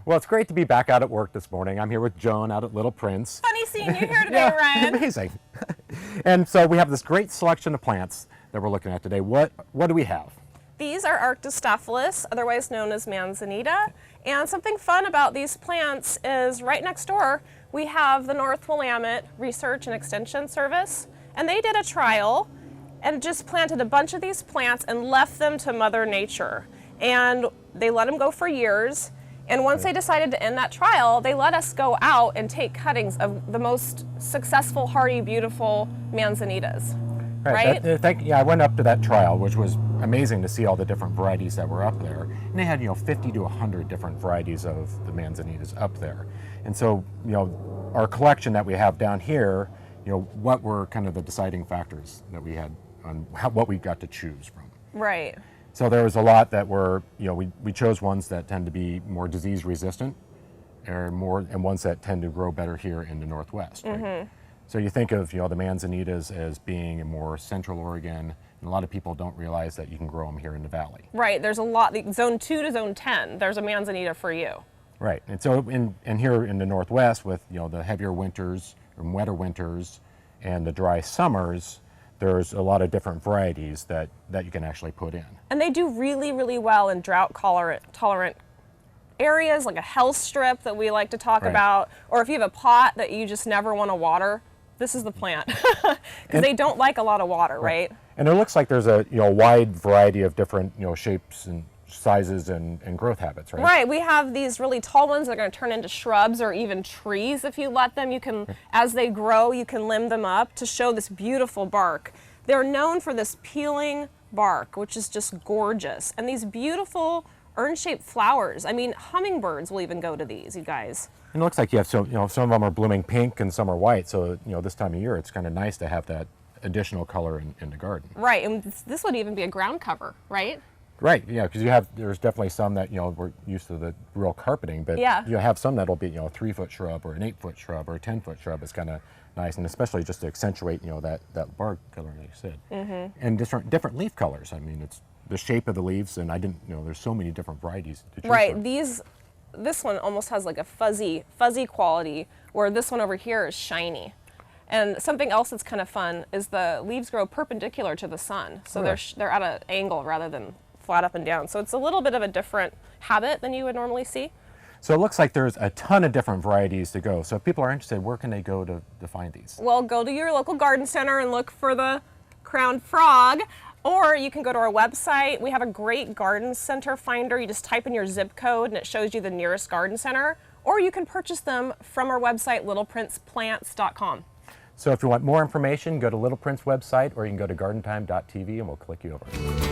Well, it's great to be back out at work this morning. I'm here with Joan out at Little Prince. Funny seeing you here today, Ryan. Amazing. And so we have this great selection of plants that we're looking at today. What do we have? These are Arctostophilus, otherwise known as Manzanita. And something fun about these plants is right next door, we have the North Willamette Research and Extension Service. And they did a trial and just planted a bunch of these plants and left them to Mother Nature. And they let them go for years. And once they decided to end that trial, they let us go out and take cuttings of the most successful, hardy, beautiful Manzanitas. Right? I went up to that trial, which was amazing to see all the different varieties that were up there. And they had, 50 to 100 different varieties of the Manzanitas up there. And so, our collection that we have down here, what were kind of the deciding factors that we had on what we got to choose from? Right. So there was a lot that were, we chose ones that tend to be more disease resistant and ones that tend to grow better here in the Northwest. Right? Mm-hmm. So you think of, the Manzanitas as being in more central Oregon, and a lot of people don't realize that you can grow them here in the valley. Right, there's a lot, zone 2 to zone 10, there's a Manzanita for you. Right, and so in here in the Northwest with, the heavier winters and wetter winters and the dry summers, there's a lot of different varieties that you can actually put in. And they do really, really well in drought tolerant areas, like a health strip that we like to talk about, or if you have a pot that you just never want to water, this is the plant, because they don't like a lot of water, right? And it looks like there's a wide variety of different shapes and sizes and growth habits, right? Right, we have these really tall ones that are going to turn into shrubs or even trees if you let them. You can, as they grow, you can limb them up to show this beautiful bark. They're known for this peeling bark, which is just gorgeous, and these beautiful urn-shaped flowers. I mean, hummingbirds will even go to these, you guys. And it looks like you have some of them are blooming pink and some are white. So this time of year, it's kind of nice to have that additional color in the garden. Right, and this would even be a ground cover, right? Right, yeah, because there's definitely some that, we're used to the real carpeting, but you have some that'll be, a 3-foot shrub or an 8-foot shrub or a 10-foot shrub. It's kind of nice, and especially just to accentuate, that bark color, like you said. Mm-hmm. And different leaf colors. I mean, it's the shape of the leaves, and I didn't, there's so many different varieties to choose from. Right, this one almost has like a fuzzy quality, where this one over here is shiny. And something else that's kind of fun is the leaves grow perpendicular to the sun, so they're at an angle rather than flat up and down. So it's a little bit of a different habit than you would normally see. So it looks like there's a ton of different varieties to go. So if people are interested, where can they go to find these? Well, go to your local garden center and look for the crowned frog, or you can go to our website. We have a great garden center finder. You just type in your zip code and it shows you the nearest garden center, or you can purchase them from our website, littleprinceplants.com. So if you want more information, go to Little Prince website, or you can go to gardentime.tv and we'll click you over.